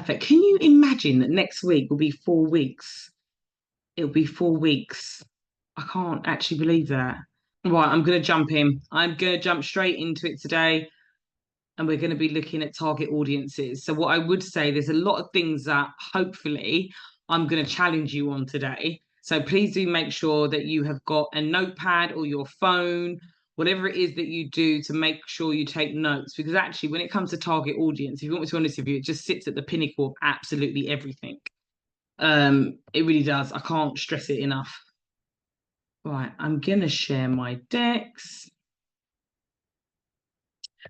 Perfect. Can you imagine that next week will be 4 weeks? It'll be 4 weeks. I can't actually believe that. Right, I'm going to jump in. I'm going to jump straight into it today, and we're going to be looking at target audiences. So, what I would say, there's a lot of things that hopefully I'm going to challenge you on today. So, please do make sure that you have got a notepad or your phone, whatever it is that you do, to make sure you take notes. Because actually, when it comes to target audience, if you want me to be honest with you, it just sits at the pinnacle of absolutely everything. It really does. I can't stress it enough. Right, I'm going to share my decks.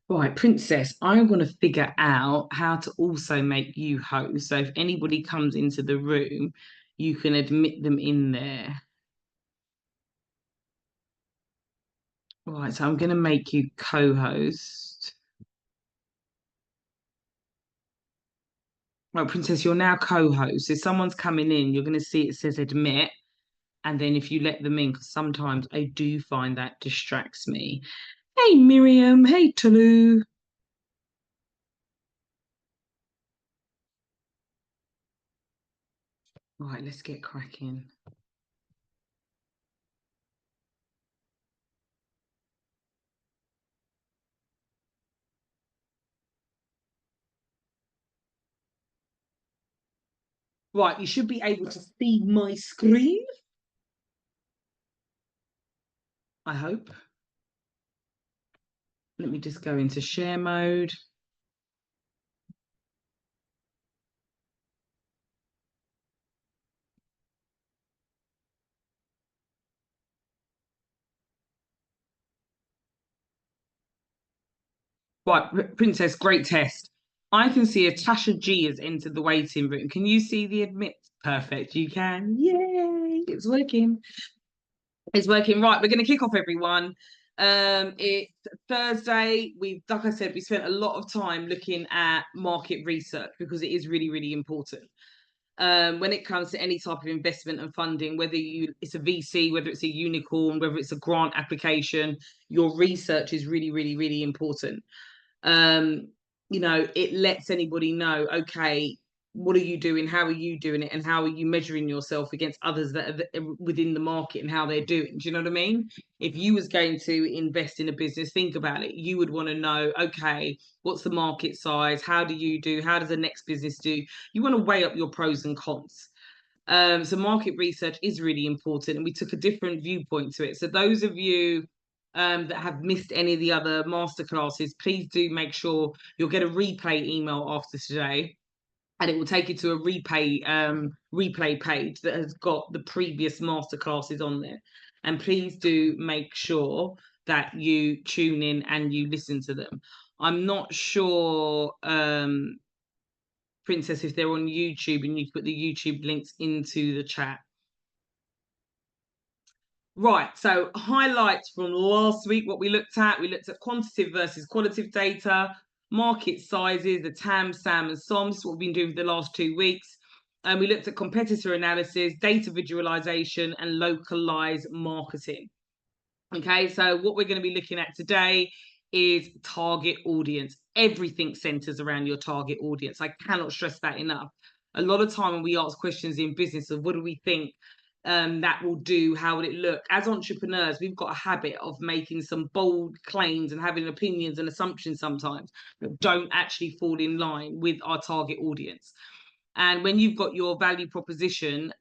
Right, Princess, I'm going to figure out how to also make you host. So if anybody comes into the room, you can admit them in there. Right, so I'm going to make you co-host. Right, Princess, you're now co-host. If someone's coming in, you're going to see it says admit. And then if you let them in, because sometimes I do find that distracts me. Hey, Miriam. Hey, Tulu. Right, let's get cracking. Right, you should be able to see my screen, I hope. Let me just go into share mode. Right, Princess, great test. I can see Tasha G has entered the waiting room. Can you see the admit? Perfect, you can. Yay, it's working. It's working. Right, we're going to kick off, everyone. It's Thursday. Like I said, we spent a lot of time looking at market research because it is really, really important. When it comes to any type of investment and funding, whether it's a VC, whether it's a unicorn, whether it's a grant application, your research is really, really, really important. It lets anybody know, okay, what are you doing? How are you doing it? And how are you measuring yourself against others that are within the market and how they're doing? Do you know what I mean? If you was going to invest in a business, think about it. You would want to know, okay, what's the market size? How do you do? How does the next business do? You want to weigh up your pros and cons. So market research is really important, and we took a different viewpoint to it. So those of you that have missed any of the other masterclasses, please do make sure you'll get a replay email after today, and it will take you to a replay page that has got the previous masterclasses on there. And please do make sure that you tune in and you listen to them. I'm not sure, Princess, if they're on YouTube, and you put the YouTube links into the chat. Right, so highlights from last week, what we looked at quantitative versus qualitative data, market sizes, the TAM, SAM, and SOM. This is what we've been doing for the last 2 weeks. And we looked at competitor analysis, data visualization, and localized marketing. Okay, so what we're going to be looking at today is target audience. Everything centers around your target audience. I cannot stress that enough. A lot of time when we ask questions in business of what do we think that will do, how would it look? As entrepreneurs, we've got a habit of making some bold claims and having opinions and assumptions sometimes that don't actually fall in line with our target audience. And when you've got your value proposition,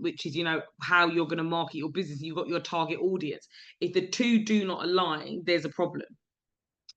which is, how you're going to market your business, you've got your target audience. If the two do not align, there's a problem.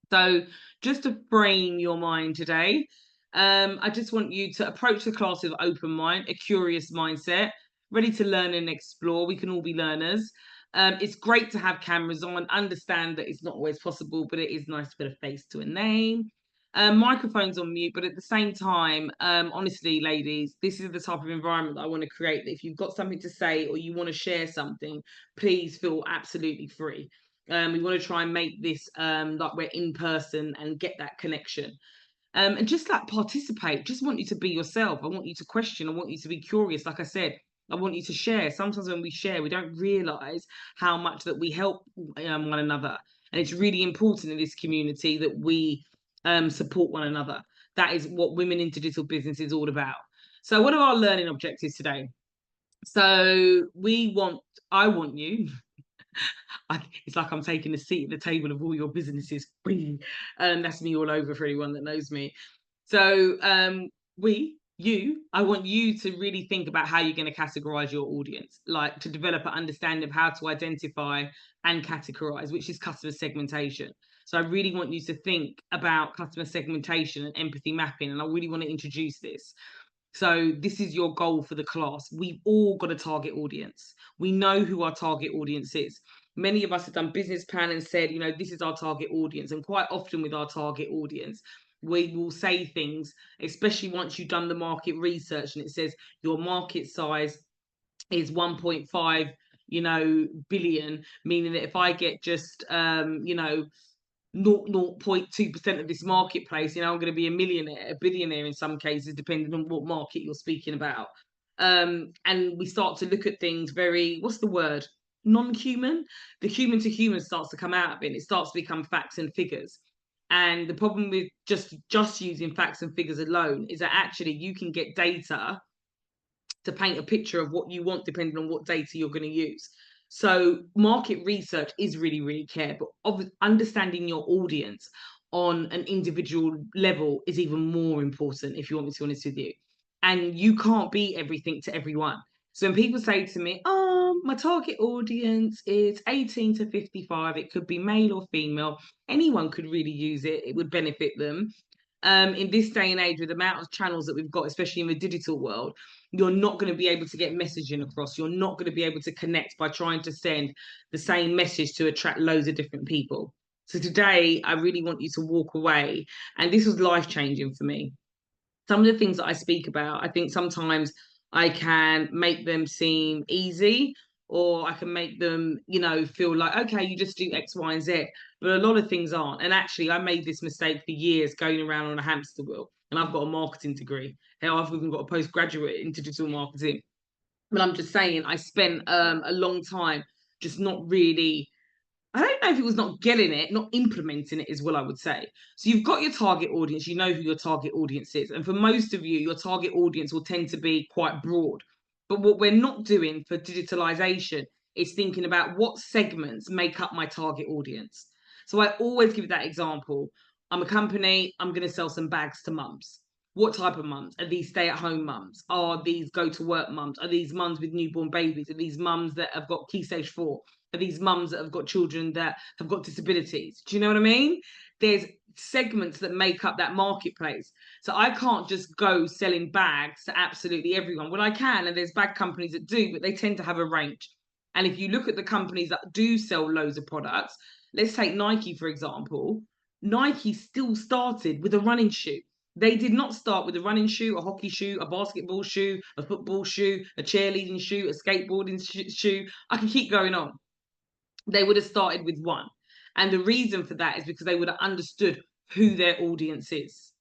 So just to frame your mind today, I just want you to approach the class with an open mind, a curious mindset, ready to learn and explore. We can all be learners. It's great to have cameras on, understand that it's not always possible, but it is nice to put a face to a name. Microphones on mute, but at the same time, honestly, ladies, this is the type of environment that I want to create. That if you've got something to say or you want to share something, please feel absolutely free. We want to try and make this like we're in person and get that connection. And just like participate, just want you to be yourself. I want you to question. I want you to be curious. Like I said, I want you to share. Sometimes when we share, we don't realize how much that we help one another. And it's really important in this community that we support one another. That is what Women into Digital Business is all about. So what are our learning objectives today? So I want you, it's like I'm taking a seat at the table of all your businesses. That's me all over for anyone that knows me. So I want you to really think about how you're going to categorize your audience, like to develop an understanding of how to identify and categorize, which is customer segmentation. So I really want you to think about customer segmentation and empathy mapping, and I really want to introduce this. So this is your goal for the class. We've all got a target audience. We know who our target audience is. Many of us have done business plan and said, this is our target audience. And quite often with our target audience, we will say things, especially once you've done the market research and it says your market size is 1.5, billion, meaning that if I get just, 0.2% of this marketplace, I'm going to be a billionaire in some cases, depending on what market you're speaking about. And we start to look at things very, what's the word? Non-human. The human to human starts to come out of it. It starts to become facts and figures. And the problem with just using facts and figures alone is that actually you can get data to paint a picture of what you want depending on what data you're going to use. So market research is really, really key, but understanding your audience on an individual level is even more important, if you want me to be honest with you. And you can't be everything to everyone. So when people say to me, my target audience is 18 to 55, it could be male or female, anyone could really use it, it would benefit them. In this day and age, with the amount of channels that we've got, especially in the digital world, you're not going to be able to get messaging across. You're not going to be able to connect by trying to send the same message to attract loads of different people. So today, I really want you to walk away. And this was life-changing for me. Some of the things that I speak about, I think sometimes I can make them seem easy, or I can make them, feel like, okay, you just do X, Y, and Z. But a lot of things aren't. And actually, I made this mistake for years going around on a hamster wheel. And I've got a marketing degree. Hell, I've even got a postgraduate in digital marketing. But I'm just saying, I spent a long time just not really, I don't know if it was not getting it, not implementing it is what I would say. So you've got your target audience, you know who your target audience is. And for most of you, your target audience will tend to be quite broad. But what we're not doing for digitalization is thinking about what segments make up my target audience. So I always give that example. I'm a company, I'm going to sell some bags to mums. What type of mums? Are these stay-at-home mums? Are these go-to-work mums? Are these mums with newborn babies? Are these mums that have got key stage 4? Are these mums that have got children that have got disabilities? Do you know what I mean? There's segments that make up that marketplace. So I can't just go selling bags to absolutely everyone. Well, I can, and there's bag companies that do, but they tend to have a range. And if you look at the companies that do sell loads of products, let's take Nike, for example. Nike still started with a running shoe. They did not start with a running shoe, a hockey shoe, a basketball shoe, a football shoe, a cheerleading shoe, a skateboarding shoe. I can keep going on. They would have started with one. And the reason for that is because they would have understood who their audience is.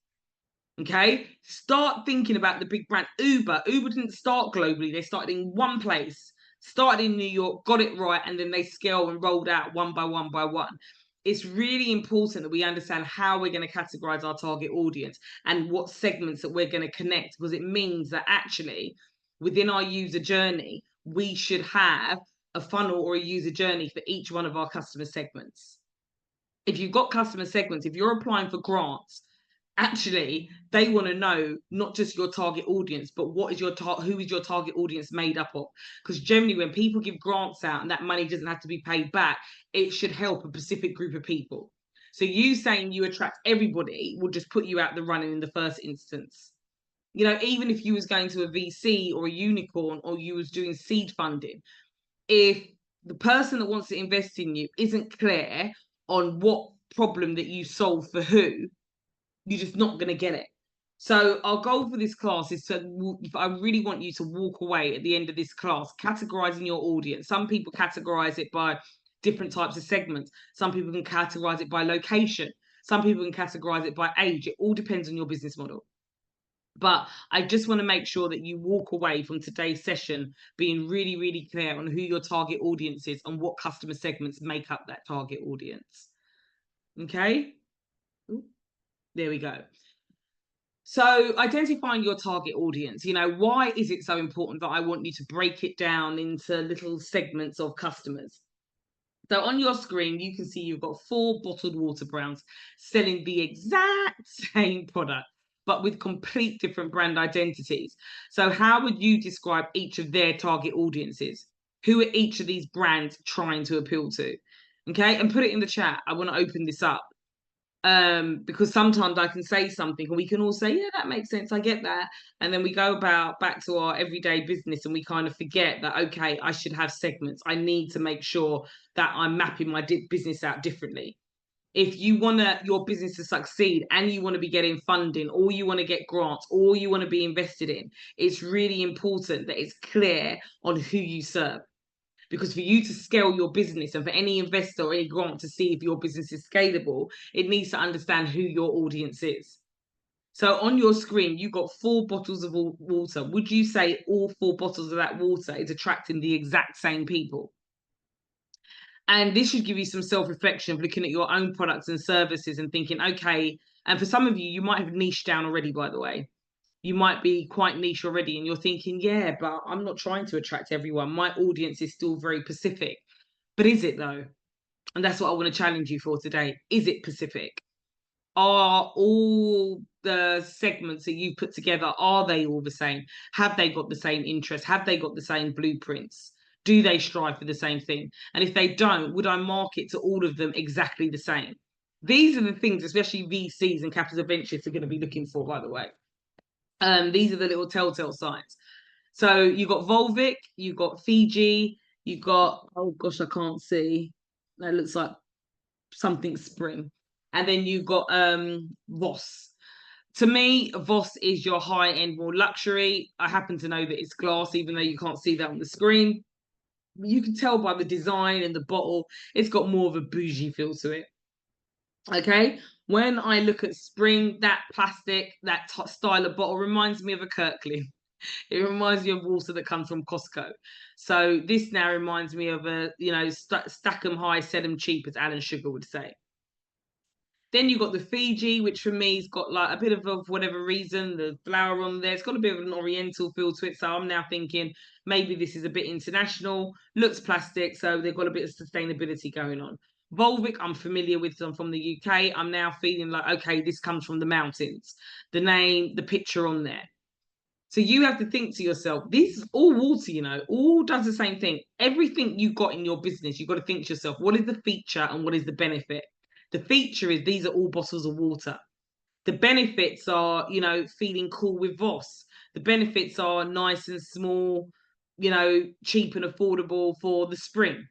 Okay? Start thinking about the big brand. Uber didn't start globally. They started in one place, started in New York, got it right, and then they scaled and rolled out one by one by one. It's really important that we understand how we're going to categorize our target audience and what segments that we're going to connect, because it means that actually within our user journey, we should have a funnel or a user journey for each one of our customer segments. If you've got customer segments, if you're applying for grants, actually they want to know not just your target audience, but what is your who is your target audience made up of? Because generally when people give grants out and that money doesn't have to be paid back, it should help a specific group of people. So you saying you attract everybody will just put you out the running in the first instance. Even if you was going to a VC or a unicorn, or you was doing seed funding, if the person that wants to invest in you isn't clear on what problem that you solve for who, you're just not going to get it. So our goal for this class is I really want you to walk away at the end of this class categorizing your audience. Some people categorize it by different types of segments. Some people can categorize it by location. Some people can categorize it by age. It all depends on your business model. But I just want to make sure that you walk away from today's session being really, really clear on who your target audience is and what customer segments make up that target audience. Okay? Ooh, there we go. So identifying your target audience, why is it so important that I want you to break it down into little segments of customers? So on your screen, you can see you've got 4 bottled water brands selling the exact same product, but with complete different brand identities. So how would you describe each of their target audiences? Who are each of these brands trying to appeal to? Okay, and put it in the chat. I want to open this up, because sometimes I can say something and we can all say, yeah, that makes sense, I get that, and then we go about back to our everyday business and we kind of forget that, okay, I should have segments. I need to make sure that I'm mapping my business out differently. If you want your business to succeed and you want to be getting funding, or you want to get grants, or you want to be invested in, it's really important that it's clear on who you serve. Because for you to scale your business and for any investor or any grant to see if your business is scalable, it needs to understand who your audience is. So on your screen, you've got 4 bottles of water. Would you say all 4 bottles of that water is attracting the exact same people? And this should give you some self-reflection of looking at your own products and services and thinking, okay, and for some of you, you might have niched down already, by the way. You might be quite niche already and you're thinking, yeah, but I'm not trying to attract everyone. My audience is still very specific. But is it though? And that's what I want to challenge you for today. Is it Pacific? Are all the segments that you put together, are they all the same? Have they got the same interests? Have they got the same blueprints? Do they strive for the same thing? And if they don't, would I market to all of them exactly the same? These are the things, especially VCs and capital ventures, are going to be looking for, by the way. These are the little telltale signs. So you've got Volvic, you've got Fiji, you've got, oh gosh, I can't see. That looks like something spring. And then you've got Voss. To me, Voss is your high-end, more luxury. I happen to know that it's glass, even though you can't see that on the screen. You can tell by the design and the bottle, it's got more of a bougie feel to it. Okay, when I look at spring, that plastic, that style of bottle reminds me of a Kirkland. It reminds me of water that comes from Costco. So this now reminds me of a, stack 'em high, sell 'em cheap, as Alan Sugar would say. Then you've got the Fiji, which for me has got like a bit of whatever reason, the flower on there. It's got a bit of an oriental feel to it. So I'm now thinking maybe this is a bit international, looks plastic. So they've got a bit of sustainability going on. Volvic, I'm familiar with them from the UK. I'm now feeling like, okay, this comes from the mountains. The name, the picture on there. So you have to think to yourself, this is all water, all does the same thing. Everything you got in your business, you've got to think to yourself, what is the feature and what is the benefit? The feature is these are all bottles of water. The benefits are, feeling cool with Voss. The benefits are nice and small, cheap and affordable for the spring.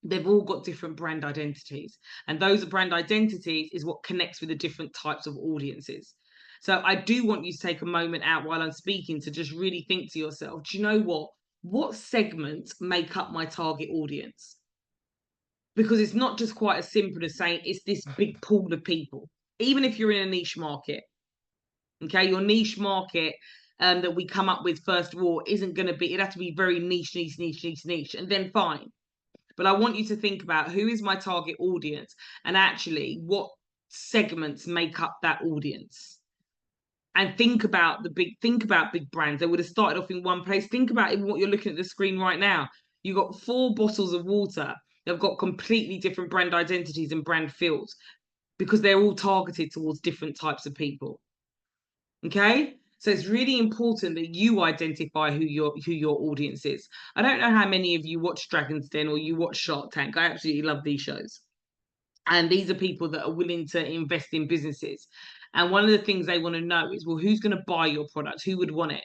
They've all got different brand identities. And those brand identities is what connects with the different types of audiences. So I do want you to take a moment out while I'm speaking to just really think to yourself, do you know what? What segments make up my target audience? Because it's not just quite as simple as saying it's this big pool of people. Even if you're in a niche market, okay, your niche market that we come up with first of all isn't going to be, it has to be very niche, and then fine. But I want you to think about who is my target audience and actually what segments make up that audience. And think about big brands. They would have started off in one place. Think about even what you're looking at the screen right now. You've got 4 bottles of water. They've got completely different brand identities and brand fields because they're all targeted towards different types of people. Okay? So it's really important that you identify who your audience is. I don't know how many of you watch Dragon's Den or you watch Shark Tank. I absolutely love these shows. And these are people that are willing to invest in businesses. And one of the things they want to know is, well, who's going to buy your product? Who would want it?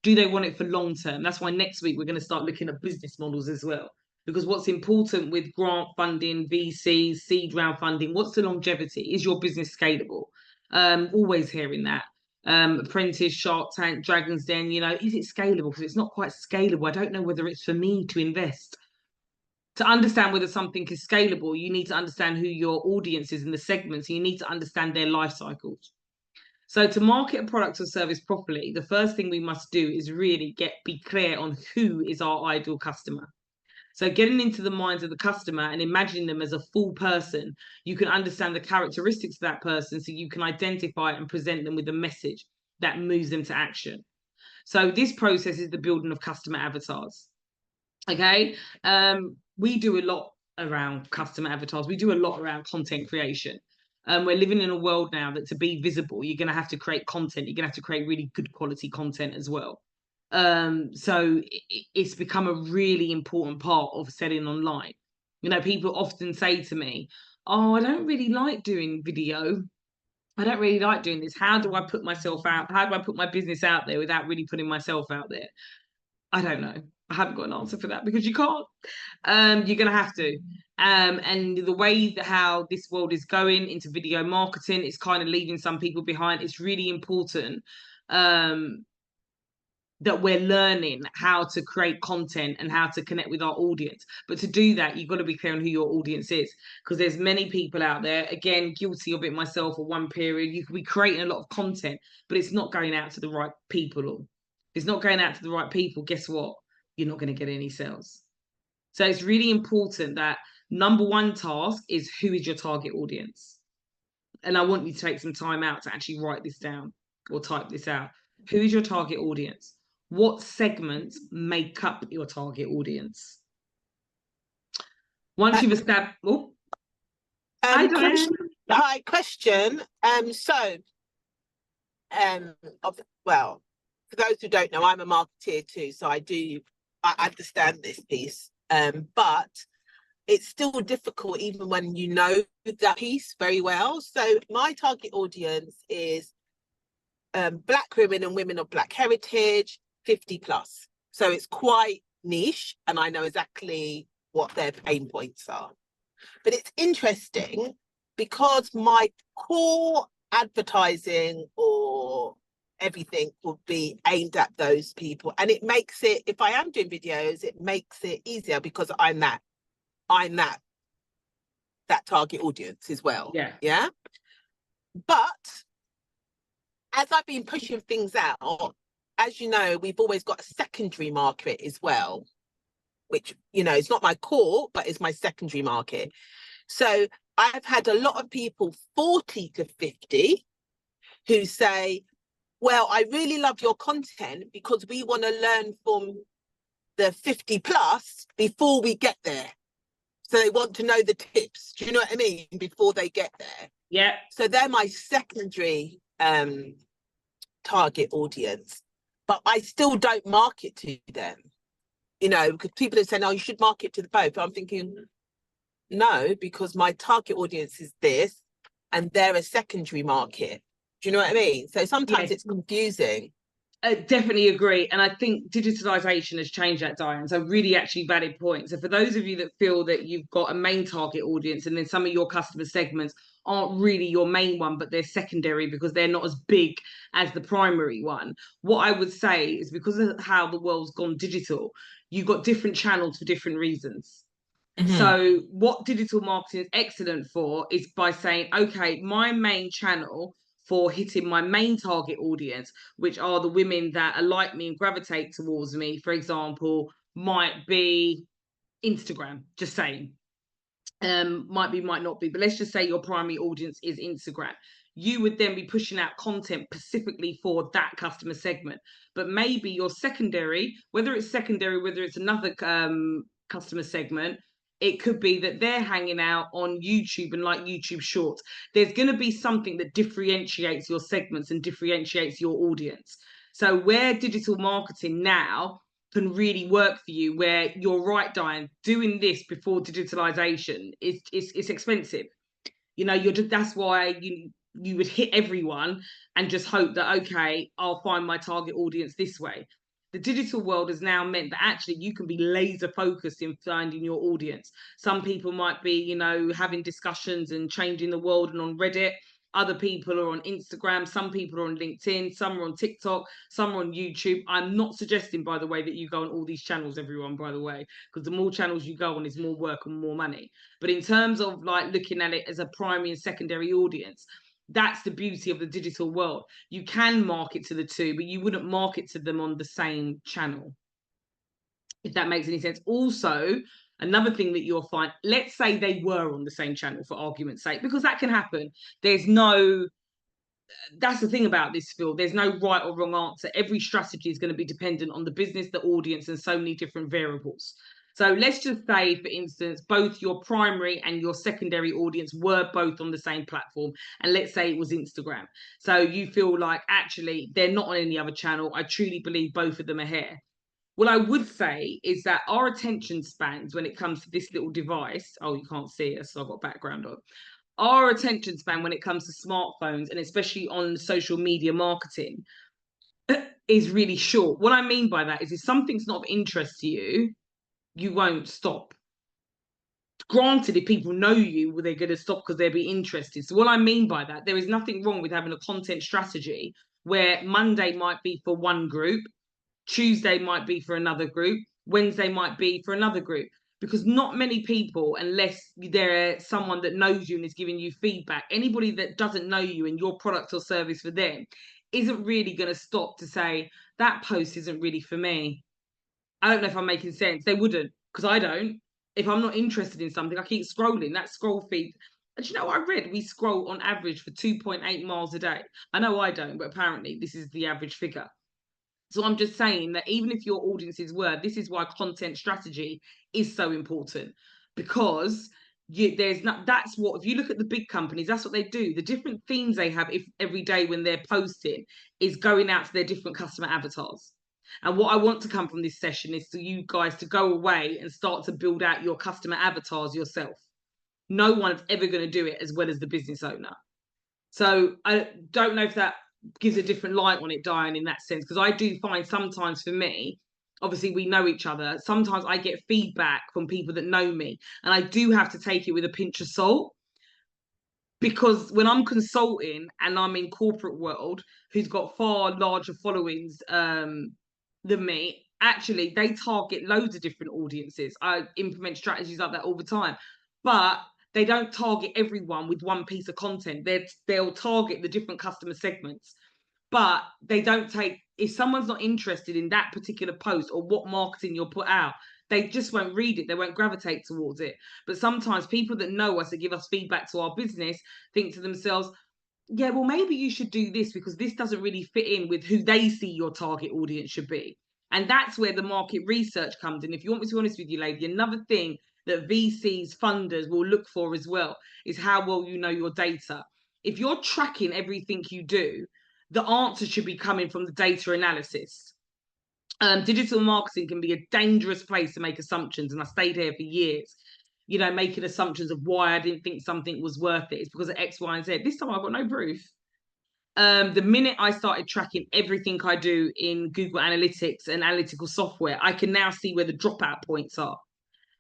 Do they want it for long term? That's why next week we're going to start looking at business models as well. Because what's important with grant funding, VCs, seed round funding, what's the longevity? Is your business scalable? Always hearing that. Apprentice, Shark Tank, Dragon's Den, is it scalable? Because it's not quite scalable. I don't know whether it's for me to invest. To understand whether something is scalable, you need to understand who your audience is and the segments. You need to understand their life cycles. So to market a product or service properly, the first thing we must do is really be clear on who is our ideal customer. So getting into the minds of the customer and imagining them as a full person, you can understand the characteristics of that person so you can identify and present them with a message. that moves them to action. So this process is the building of customer avatars. Okay. We do a lot around customer avatars. We do a lot around content creation. We're living in a world now that to be visible, you're going to have to create content. You're going to have to create really good quality content as well. So it's become a really important part of selling online. You know, people often say to me, oh, I don't really like doing video. I don't really like doing this. How do I put myself out? How do I put my business out there without really putting myself out there? I don't know. I haven't got an answer for that because you can't. You're going to have to. And the way that how this world is going into video marketing, it's kind of leaving some people behind. It's really important that we're learning how to create content and how to connect with our audience. But to do that, you've got to be clear on who your audience is, because there's many people out there, again, guilty of it myself at one period. You could be creating a lot of content, but it's not going out to the right people. Or if it's not going out to the right people, guess what? You're not going to get any sales. So it's really important that number one task is, who is your target audience? And I want you to take some time out to actually write this down or type this out. Who is your target audience? What segments make up your target audience? Once you've established, hi, Diane. Hi, question. Well, for those who don't know, I'm a marketeer too, so I understand this piece. But it's still difficult even when you know that piece very well. So my target audience is Black women and women of Black heritage, 50 plus. So it's quite niche, and I know exactly what their pain points are. But it's interesting because my core advertising or everything will be aimed at those people. And it makes it, if I am doing videos, it makes it easier because I'm that target audience as well. Yeah. But as I've been pushing things out, as you know, we've always got a secondary market as well, which, you know, is not my core, but is my secondary market. So I've had a lot of people 40 to 50 who say, well, I really love your content because we want to learn from the 50 plus before we get there. So they want to know the tips, do you know what I mean, before they get there. Yeah. So they're my secondary target audience, but I still don't market to them, you know, because people are saying, oh, you should market to the both. I'm thinking, no, because my target audience is this and they're a secondary market. Do you know what I mean? So sometimes it's confusing. I definitely agree. And I think digitalization has changed that, Diane. So really actually valid point. So for those of you that feel that you've got a main target audience and then some of your customer segments aren't really your main one, but they're secondary because they're not as big as the primary one, what I would say is, because of how the world's gone digital, you've got different channels for different reasons. So what digital marketing is excellent for is by saying, okay, my main channel for hitting my main target audience, which are the women that are like me and gravitate towards me, for example, might be Instagram, just saying. Might be, might not be, but let's just say your primary audience is Instagram. You would then be pushing out content specifically for that customer segment. But maybe your secondary, whether it's another customer segment, it could be that they're hanging out on YouTube and like YouTube Shorts. There's going to be something that differentiates your segments and differentiates your audience. So where digital marketing now can really work for you, where you're right, Diane, doing this before digitalization it's expensive. You know, that's why you would hit everyone and just hope that, okay, I'll find my target audience this way. The digital world has now meant that actually you can be laser focused in finding your audience. Some people might be, you know, having discussions and changing the world and on Reddit. Other people are on Instagram. Some people are on LinkedIn. Some are on TikTok. Some are on YouTube. I'm not suggesting, by the way, that you go on all these channels, everyone, by the way, because the more channels you go on is more work and more money. But in terms of like looking at it as a primary and secondary audience, that's the beauty of the digital world. You can market to the two, but you wouldn't market to them on the same channel, if that makes any sense. Also, another thing that you'll find, let's say they were on the same channel for argument's sake, because that can happen. There's no that's the thing about this field. There's no right or wrong answer. Every strategy is going to be dependent on the business, the audience, and so many different variables. So let's just say, for instance, both your primary and your secondary audience were both on the same platform. And let's say it was Instagram. So you feel like actually they're not on any other channel. I truly believe both of them are here. What I would say is that our attention spans when it comes to this little device, oh, you can't see us, so I've got background on. Our attention span when it comes to smartphones and especially on social media marketing is really short. What I mean by that is if something's not of interest to you, you won't stop. Granted, if people know you, well, they're going to stop because they'll be interested. So what I mean by that, there is nothing wrong with having a content strategy where Monday might be for one group, Tuesday might be for another group, Wednesday might be for another group. Because not many people, unless they're someone that knows you and is giving you feedback, anybody that doesn't know you and your product or service for them isn't really going to stop to say, that post isn't really for me. I don't know if I'm making sense. They wouldn't, because I don't. If I'm not interested in something, I keep scrolling. That scroll feed. And you know, I read we scroll on average for 2.8 miles a day. I know I don't, but apparently this is the average figure. So I'm just saying that even if your audiences were, this is why content strategy is so important, because there's not, that's what, if you look at the big companies, that's what they do. The different themes they have every day when they're posting is going out to their different customer avatars. And what I want to come from this session is for you guys to go away and start to build out your customer avatars yourself. No one's ever going to do it as well as the business owner. So I don't know if that gives a different light on it, Diane, in that sense, because I do find sometimes for me, obviously we know each other, sometimes I get feedback from people that know me, and I do have to take it with a pinch of salt, because when I'm consulting and I'm in corporate world who's got far larger followings than me, actually they target loads of different audiences. I implement strategies like that all the time, but they don't target everyone with one piece of content. They'll target the different customer segments, but they don't take, if someone's not interested in that particular post or what marketing you'll put out, they just won't read it. They won't gravitate towards it. But sometimes people that know us, that give us feedback to our business, think to themselves, yeah, well, maybe you should do this because this doesn't really fit in with who they see your target audience should be. And that's where the market research comes in. If you want me to be honest with you, lady, another thing that VCs, funders will look for as well is how well you know your data. If you're tracking everything you do, the answer should be coming from the data analysis. Digital marketing can be a dangerous place to make assumptions, and I stayed here for years, you know, making assumptions of why I didn't think something was worth it. It's because of X, Y, and Z. This time I've got no proof. The minute I started tracking everything I do in Google Analytics and analytical software, I can now see where the dropout points are.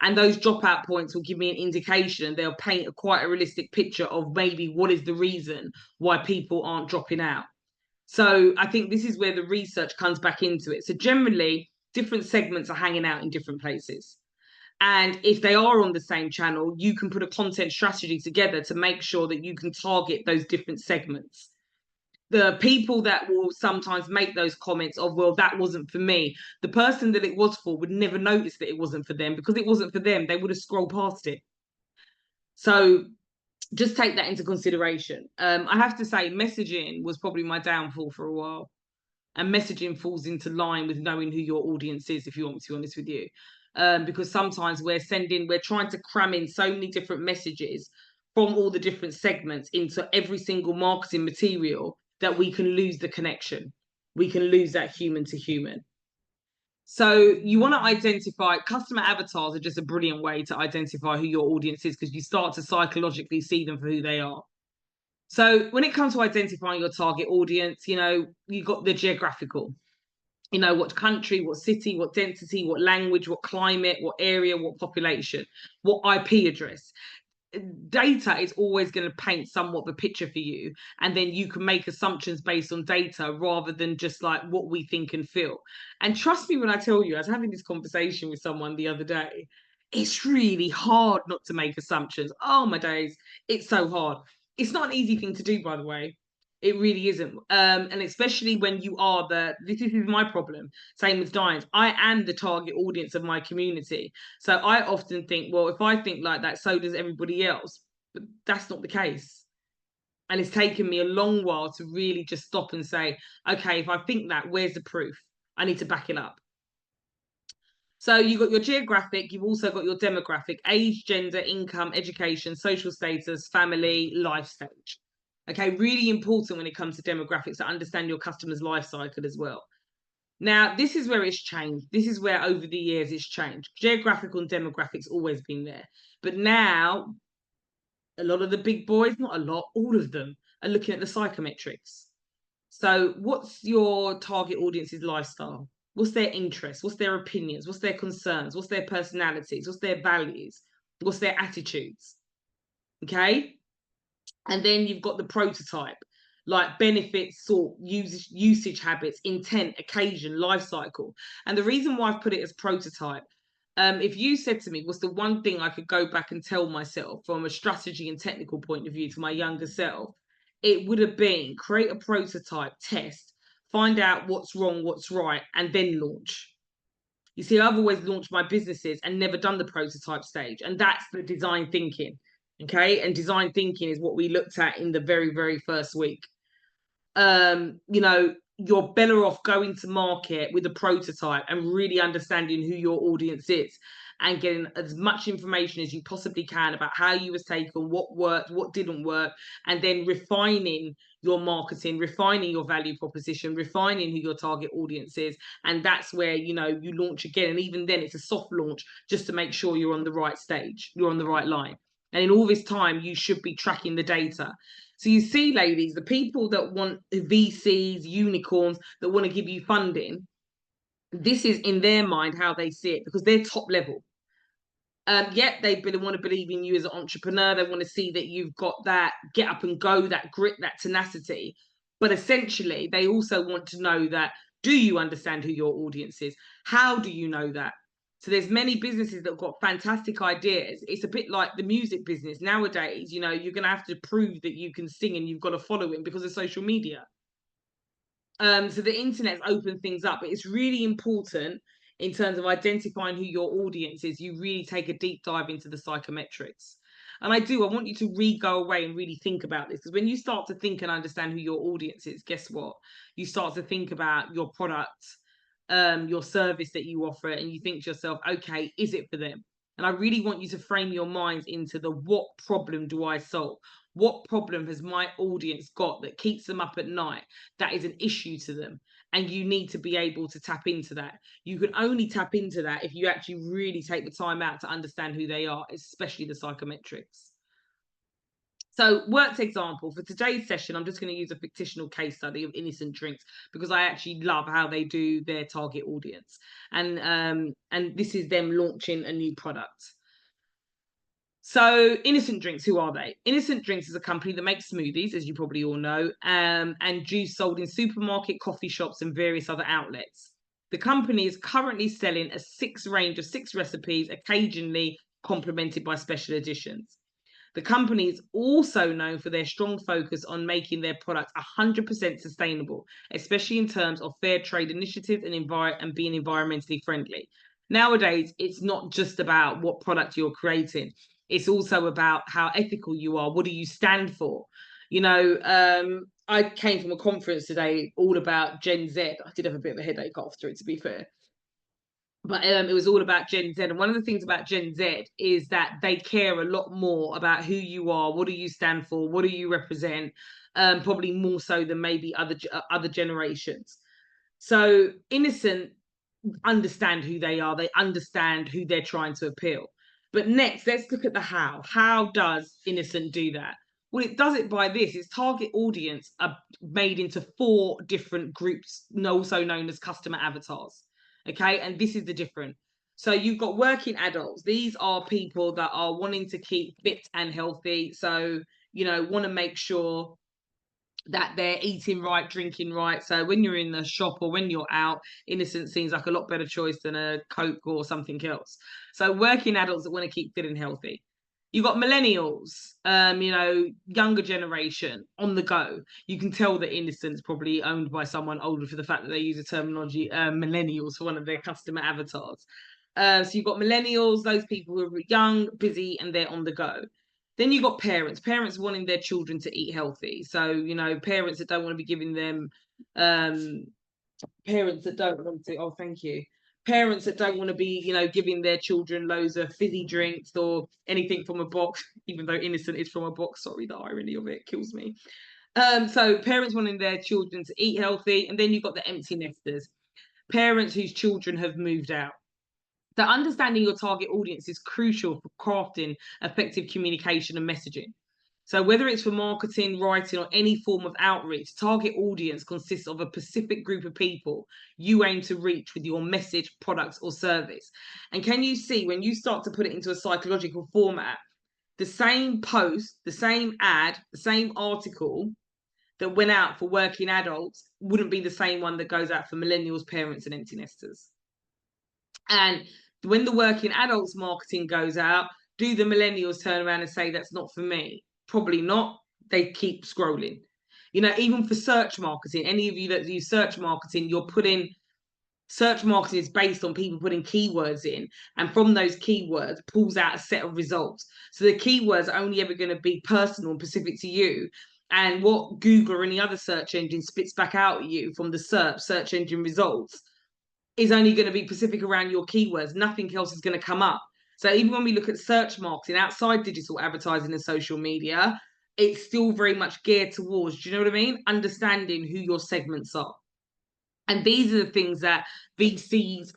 And those dropout points will give me an indication, and they'll paint quite a realistic picture of maybe what is the reason why people aren't dropping out. So I think this is where the research comes back into it. So generally, different segments are hanging out in different places. And if they are on the same channel, you can put a content strategy together to make sure that you can target those different segments. The people that will sometimes make those comments of, well, that wasn't for me, the person that it was for would never notice that it wasn't for them, because it wasn't for them. They would have scrolled past it. So just take that into consideration. I have to say, messaging was probably my downfall for a while. And messaging falls into line with knowing who your audience is, if you want me to be honest with you. Because sometimes we're trying to cram in so many different messages from all the different segments into every single marketing material that we can lose the connection. We can lose that human to human. So you want to identify, customer avatars are just a brilliant way to identify who your audience is, because you start to psychologically see them for who they are. So when it comes to identifying your target audience, you know, you got the geographical, you know, what country, what city, what density, what language, what climate, what area, what population, what IP address. Data is always going to paint somewhat of a picture for you, and then you can make assumptions based on data rather than just like what we think and feel. And trust me when I tell you, I was having this conversation with someone the other day, it's really hard not to make assumptions. Oh my days, it's so hard. It's not an easy thing to do, by the way. It really isn't. And especially when you are this is my problem. Same with Diane's. I am the target audience of my community. So I often think, well, if I think like that, so does everybody else. But that's not the case. And it's taken me a long while to really just stop and say, okay, if I think that, where's the proof? I need to back it up. So you've got your geographic, you've also got your demographic, age, gender, income, education, social status, family, life stage. Okay, really important when it comes to demographics to understand your customer's life cycle as well. Now, this is where it's changed. This is where over the years it's changed. Geographical and demographics always been there. But now, a lot of the big boys, not a lot, all of them are looking at the psychometrics. So what's your target audience's lifestyle? What's their interests? What's their opinions? What's their concerns? What's their personalities? What's their values? What's their attitudes? Okay. And then you've got the prototype, like benefits, sort, usage habits, intent, occasion, life cycle. And the reason why I've put it as prototype, if you said to me, what's the one thing I could go back and tell myself from a strategy and technical point of view to my younger self, it would have been create a prototype, test, find out what's wrong, what's right, and then launch. You see, I've always launched my businesses and never done the prototype stage. And that's the design thinking. Okay. And design thinking is what we looked at in the very, very first week. You know, you're better off going to market with a prototype and really understanding who your audience is and getting as much information as you possibly can about how you was taken, what worked, what didn't work, and then refining your marketing, refining your value proposition, refining who your target audience is. And that's where, you know, you launch again. And even then it's a soft launch just to make sure you're on the right stage, you're on the right line. And in all this time, you should be tracking the data. So you see, ladies, the people that want VCs, unicorns, that want to give you funding, this is in their mind how they see it because they're top level. Yet they want to believe in you as an entrepreneur. They want to see that you've got that get up and go, that grit, that tenacity. But essentially, they also want to know that, do you understand who your audience is? How do you know that? So there's many businesses that have got fantastic ideas. It's a bit like the music business nowadays. You know, you're going to have to prove that you can sing and you've got a following because of social media. So the internet's opened things up, but it's really important in terms of identifying who your audience is. You really take a deep dive into the psychometrics. And I want you to go away and really think about this, because when you start to think and understand who your audience is, guess what? You start to think about your product, your service that you offer, and you think to yourself, okay, is it for them? And I really want you to frame your minds into the what problem do I solve? What problem has my audience got that keeps them up at night? That is an issue to them. And you need to be able to tap into that. You can only tap into that if you actually really take the time out to understand who they are, especially the psychometrics. So worked example for today's session, I'm just going to use a fictional case study of Innocent Drinks because I actually love how they do their target audience. And this is them launching a new product. So Innocent Drinks, who are they? Innocent Drinks is a company that makes smoothies, as you probably all know, and juice sold in supermarket, coffee shops, and various other outlets. The company is currently selling a range of 6 recipes, occasionally complemented by special editions. The company is also known for their strong focus on making their products 100% sustainable, especially in terms of fair trade initiatives and being environmentally friendly. Nowadays, it's not just about what product you're creating. It's also about how ethical you are. What do you stand for? You know, I came from a conference today all about Gen Z. I did have a bit of a headache after it, to be fair. But it was all about Gen Z. And one of the things about Gen Z is that they care a lot more about who you are, what do you stand for, what do you represent, probably more so than maybe other generations. So Innocent understand who they are. They understand who they're trying to appeal. But next, let's look at the how. How does Innocent do that? Well, it does it by this. Its target audience are made into 4 different groups, also known as customer avatars. Okay, and this is the difference. So you've got working adults. These are people that are wanting to keep fit and healthy. So, you know, want to make sure that they're eating right, drinking right. So when you're in the shop or when you're out, Innocent seems like a lot better choice than a Coke or something else. So working adults that want to keep fit and healthy. You've got millennials, you know, younger generation on the go. You can tell that Innocent's probably owned by someone older for the fact that they use the terminology millennials for one of their customer avatars. So you've got millennials, those people who are young, busy, and they're on the go. Then you got parents wanting their children to eat healthy. So, you know, parents that don't want to be giving them, parents that don't want to, oh, thank you. Parents that don't want to be, you know, giving their children loads of fizzy drinks or anything from a box, even though innocent is from a box. Sorry, the irony of it kills me. So parents wanting their children to eat healthy, and then you've got the empty nesters, parents whose children have moved out. So understanding your target audience is crucial for crafting effective communication and messaging. So whether it's for marketing, writing, or any form of outreach, target audience consists of a specific group of people you aim to reach with your message, product, or service. And can you see when you start to put it into a psychological format, the same post, the same ad, the same article that went out for working adults wouldn't be the same one that goes out for millennials, parents, and empty nesters. And when the working adults marketing goes out, do the millennials turn around and say that's not for me? Probably not. They keep scrolling. You know, even for search marketing, any of you that use search marketing, you're putting search marketing is based on people putting keywords in, and from those keywords pulls out a set of results. So the keywords are only ever going to be personal and specific to you. And what Google or any other search engine spits back out at you from the search engine results is only going to be specific around your keywords. Nothing else is going to come up. So even when we look at search marketing outside digital advertising and social media, it's still very much geared towards, do you know what I mean? Understanding who your segments are. And these are the things that VCs,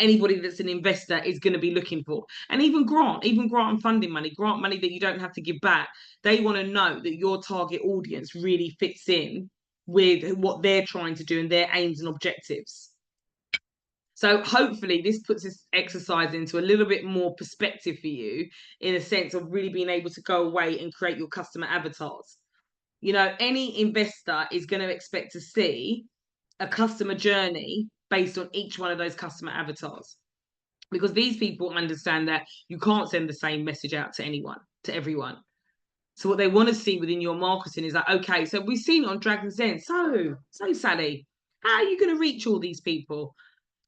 anybody that's an investor is going to be looking for. And even grant and funding money, grant money that you don't have to give back. They want to know that your target audience really fits in with what they're trying to do and their aims and objectives. So hopefully this puts this exercise into a little bit more perspective for you, in a sense of really being able to go away and create your customer avatars. You know, any investor is going to expect to see a customer journey based on each one of those customer avatars, because these people understand that you can't send the same message out to everyone. So what they want to see within your marketing is like, okay, so we've seen it on Dragon's Den. So Sally, how are you going to reach all these people?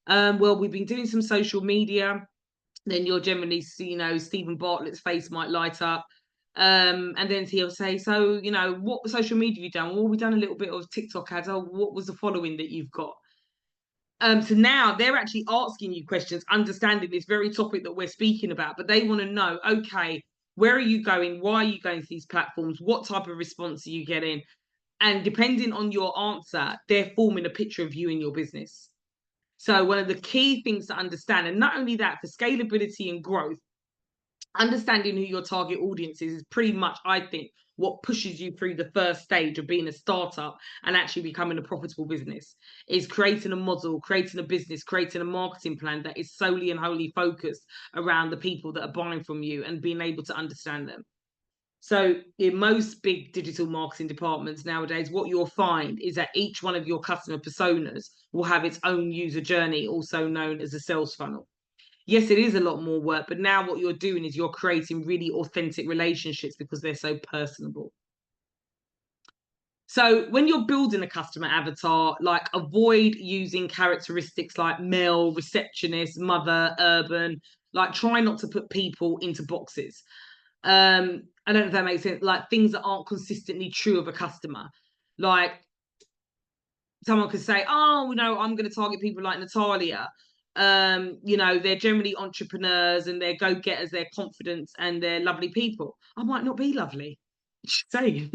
Well, we've been doing some social media. Then you'll generally see, you know, Stephen Bartlett's face might light up. And then he'll say, so, you know, what social media have you done? Well, we've done a little bit of TikTok ads. Oh, what was the following that you've got? So now they're actually asking you questions, understanding this very topic that we're speaking about, but they want to know, okay, where are you going? Why are you going to these platforms? What type of response are you getting? And depending on your answer, they're forming a picture of you and your business. So one of the key things to understand, and not only that, for scalability and growth, understanding who your target audience is pretty much, I think, what pushes you through the first stage of being a startup and actually becoming a profitable business, is creating a model, creating a business, creating a marketing plan that is solely and wholly focused around the people that are buying from you and being able to understand them. So in most big digital marketing departments nowadays, what you'll find is that each one of your customer personas will have its own user journey, also known as a sales funnel. Yes, it is a lot more work, but now what you're doing is you're creating really authentic relationships because they're so personable. So when you're building a customer avatar, like, avoid using characteristics like male, receptionist, mother, urban. Like, try not to put people into boxes. I don't know if that makes sense. Like, things that aren't consistently true of a customer. Like, someone could say, oh, no, I'm going to target people like Natalia. You know, they're generally entrepreneurs and they're go-getters, they're confident and they're lovely people. I might not be lovely. Just saying.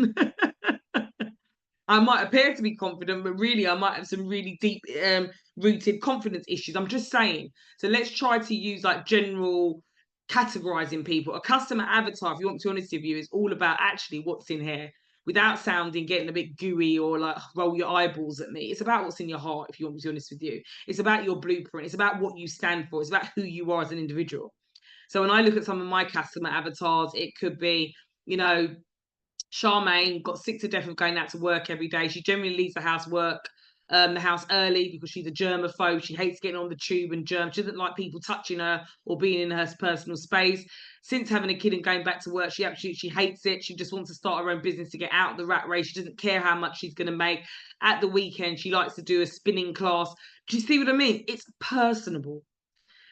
I might appear to be confident, but really I might have some really deep rooted confidence issues. I'm just saying. So let's try to use like general categorizing people. A customer avatar, if you want to be honest with you, is all about actually what's in here, without sounding getting a bit gooey or like roll your eyeballs at me. It's about what's in your heart, if you want to be honest with you. It's about your blueprint. It's about what you stand for. It's about who you are as an individual. So when I look at some of my customer avatars, it could be, you know, Charmaine got sick to death of going out to work every day. She generally leaves the house early because she's a germaphobe. She hates getting on the tube and germs. She doesn't like people touching her or being in her personal space. Since having a kid and going back to work, she hates it. She just wants to start her own business to get out of the rat race. She doesn't care how much she's going to make. At the weekend, she likes to do a spinning class. Do you see what I mean? It's personable.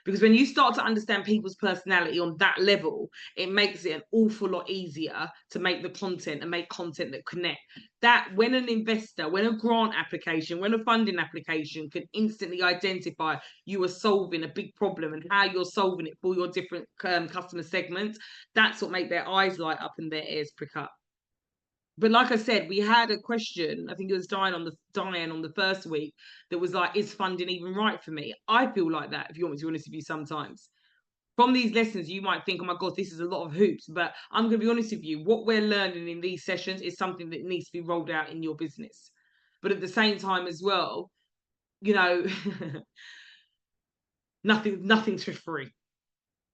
Because when you start to understand people's personality on that level, it makes it an awful lot easier to make the content and make content that connect. That when an investor, when a grant application, when a funding application can instantly identify you are solving a big problem and how you're solving it for your different customer segments, that's what make their eyes light up and their ears prick up. But like I said, we had a question, I think it was Diane on the first week, that was like, is funding even right for me? I feel like that, if you want me to be honest with you, sometimes. From these lessons, you might think, oh my God, this is a lot of hoops. But I'm going to be honest with you, what we're learning in these sessions is something that needs to be rolled out in your business. But at the same time as well, you know, nothing's for free.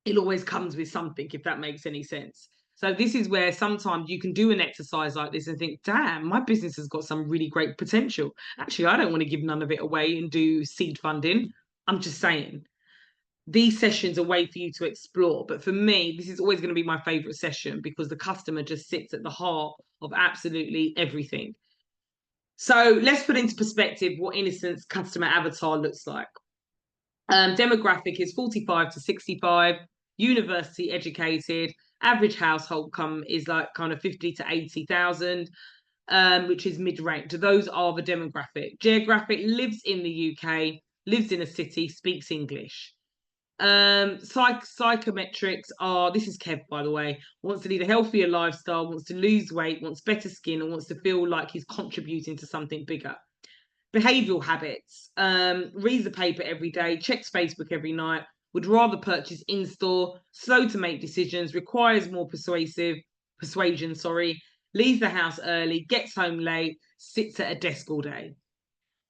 It always comes with something, if that makes any sense. So this is where sometimes you can do an exercise like this and think, damn, my business has got some really great potential. Actually, I don't want to give none of it away and do seed funding. I'm just saying, these sessions are a way for you to explore. But for me, this is always going to be my favorite session because the customer just sits at the heart of absolutely everything. So let's put into perspective what Innocent's customer avatar looks like. Demographic is 45 to 65, university educated, average household income is like kind of 50 to 80,000, which is mid-range. Those are the demographic. Geographic, lives in the UK, lives in a city, speaks English. Psychometrics are, this is Kev, by the way, wants to lead a healthier lifestyle, wants to lose weight, wants better skin, and wants to feel like he's contributing to something bigger. Behavioral habits, reads the paper every day, checks Facebook every night, would rather purchase in-store, slow to make decisions, requires more persuasion, leaves the house early, gets home late, sits at a desk all day.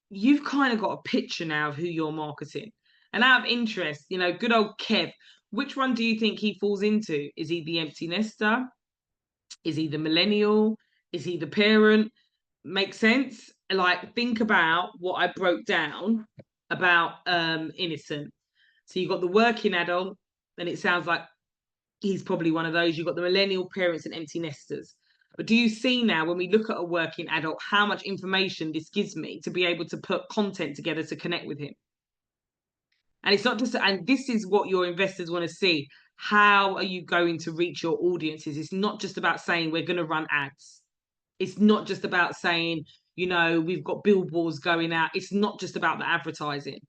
You've kind of got a picture now of who you're marketing. And out of interest, you know, good old Kev, which one do you think he falls into? Is he the empty nester? Is he the millennial? Is he the parent? Make sense? Like, think about what I broke down about Innocent. So you got the working adult, and it sounds like he's probably one of those. You've got the millennial, parents, and empty nesters. But do you see now, when we look at a working adult, how much information this gives me to be able to put content together to connect with him? And it's not just, and this is what your investors want to see. How are you going to reach your audiences? It's not just about saying we're going to run ads. It's not just about saying, you know, we've got billboards going out. It's not just about the advertising.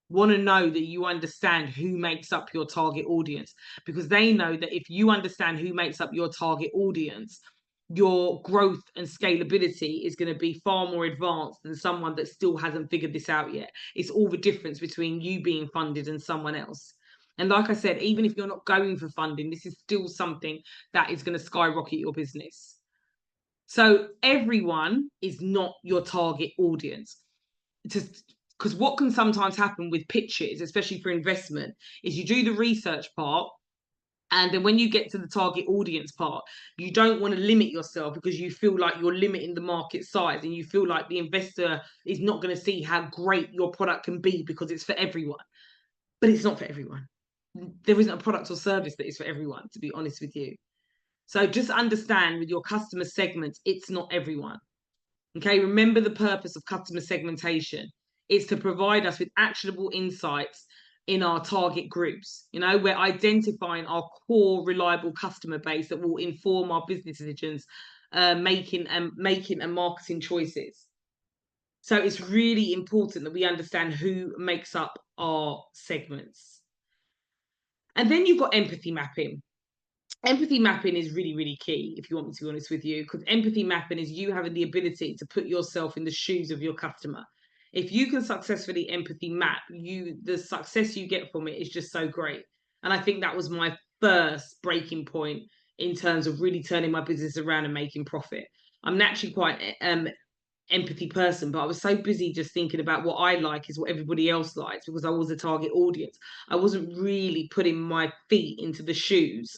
Want to know that you understand who makes up your target audience, because they know that if you understand who makes up your target audience, your growth and scalability is going to be far more advanced than someone that still hasn't figured this out yet. It's all the difference between you being funded and someone else. And like I said, even if you're not going for funding, this is still something that is going to skyrocket your business. So everyone is not your target audience. Because what can sometimes happen with pitches, especially for investment, is you do the research part, and then when you get to the target audience part, you don't want to limit yourself because you feel like you're limiting the market size, and you feel like the investor is not going to see how great your product can be because it's for everyone. But it's not for everyone. There isn't a product or service that is for everyone, to be honest with you. So just understand with your customer segments, it's not everyone. Okay, remember the purpose of customer segmentation. It's to provide us with actionable insights in our target groups. You know, we're identifying our core reliable customer base that will inform our business decisions, making and marketing choices. So it's really important that we understand who makes up our segments. And then you've got empathy mapping. Empathy mapping is really, really key, if you want me to be honest with you, because empathy mapping is you having the ability to put yourself in the shoes of your customer. If you can successfully empathy map, the success you get from it is just so great. And I think that was my first breaking point in terms of really turning my business around and making profit. I'm naturally quite empathy person, but I was so busy just thinking about what I like is what everybody else likes, because I was a target audience. I wasn't really putting my feet into the shoes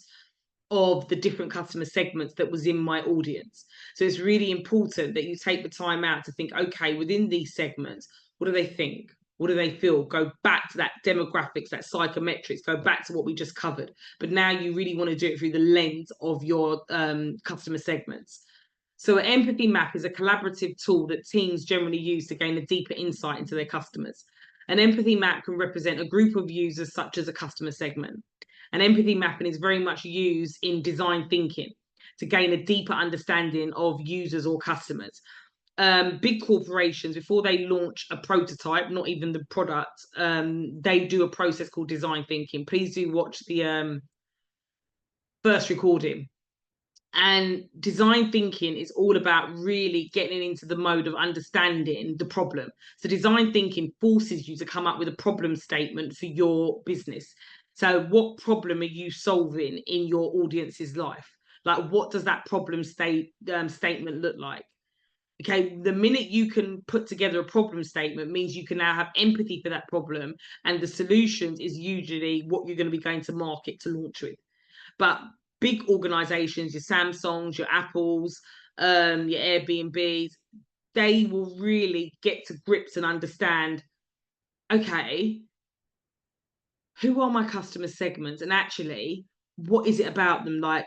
of the different customer segments that was in my audience. So it's really important that you take the time out to think, okay, within these segments, what do they think? What do they feel? Go back to that demographics, that psychometrics, go back to what we just covered. But now you really want to do it through the lens of your customer segments. So an empathy map is a collaborative tool that teams generally use to gain a deeper insight into their customers. An empathy map can represent a group of users such as a customer segment. And empathy mapping is very much used in design thinking to gain a deeper understanding of users or customers. Big corporations, before they launch a prototype, not even the product, they do a process called design thinking. Please do watch the first recording. And design thinking is all about really getting into the mode of understanding the problem. So design thinking forces you to come up with a problem statement for your business. So what problem are you solving in your audience's life? Like, what does that problem statement look like? Okay, the minute you can put together a problem statement means you can now have empathy for that problem, and the solutions is usually what you're going to be going to market to launch with. But big organizations, your Samsungs, your Apples, your Airbnbs, they will really get to grips and understand, okay, who are my customer segments? And actually, what is it about them? Like,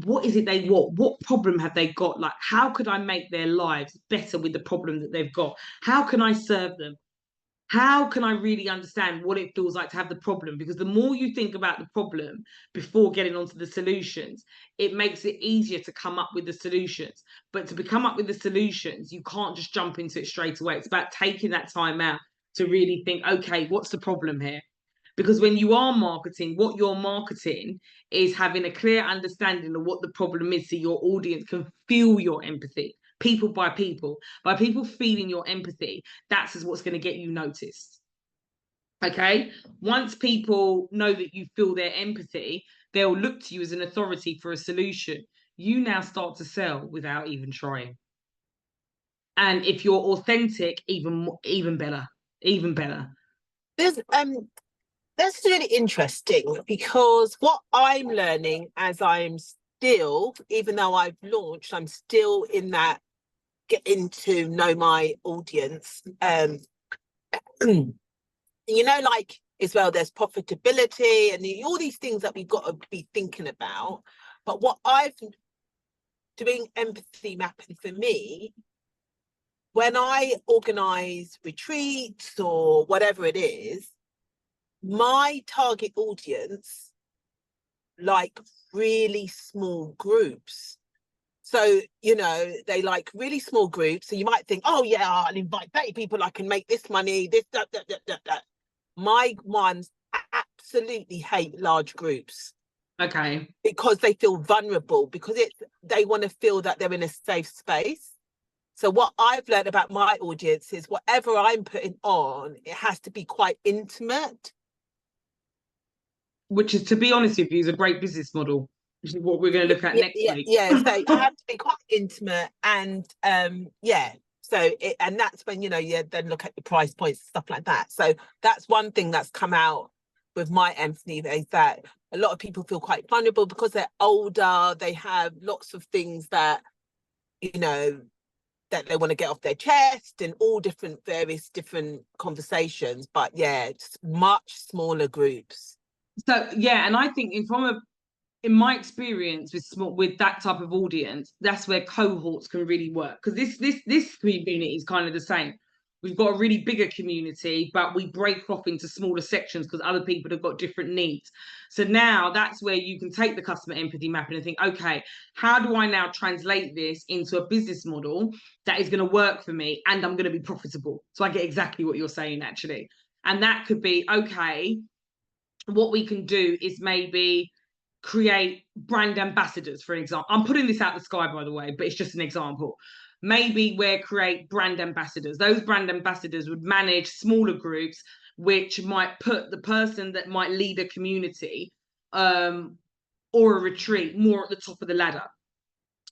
what is it they want? What problem have they got? Like, how could I make their lives better with the problem that they've got? How can I serve them? How can I really understand what it feels like to have the problem? Because the more you think about the problem before getting onto the solutions, it makes it easier to come up with the solutions. But to come up with the solutions, you can't just jump into it straight away. It's about taking that time out to really think, okay, what's the problem here? Because when you are marketing, what you're marketing is having a clear understanding of what the problem is so your audience can feel your empathy. People by people. By people feeling your empathy, that's what's going to get you noticed. Okay? Once people know that you feel their empathy, they'll look to you as an authority for a solution. You now start to sell without even trying. And if you're authentic, even better. Even better. That's really interesting, because what I'm learning as I'm still, even though I've launched, I'm still in that getting to know my audience. You know, like as well, there's profitability and all these things that we've got to be thinking about. But what I've doing empathy mapping for me, when I organize retreats or whatever it is, my target audience like really small groups. So, you know, they like really small groups. So you might think, oh yeah, I'll invite 30 people, I can make this money, this, that. My ones absolutely hate large groups. Okay. Because they feel vulnerable, because they want to feel that they're in a safe space. So what I've learned about my audience is whatever I'm putting on, it has to be quite intimate. Which is, to be honest with you, is a great business model, which is what we're going to look at next week. Yeah, so you have to be quite intimate, and and that's when, you know, you then look at the price points, stuff like that. So that's one thing that's come out with my empathy, is that a lot of people feel quite vulnerable because they're older, they have lots of things that, you know, that they want to get off their chest, and all various different conversations. But yeah, it's much smaller groups. So yeah, and I think in my experience with that type of audience, that's where cohorts can really work, because this community is kind of the same. We've got a really bigger community, but we break off into smaller sections because other people have got different needs. So now that's where you can take the customer empathy mapping and think, okay, how do I now translate this into a business model that is going to work for me and I'm going to be profitable? So I get exactly what you're saying, actually. And that could be, okay, what we can do is maybe create brand ambassadors, for example. I'm putting this out the sky, by the way, but it's just an example. Maybe we'll create brand ambassadors. Those brand ambassadors would manage smaller groups, which might put the person that might lead a community or a retreat more at the top of the ladder,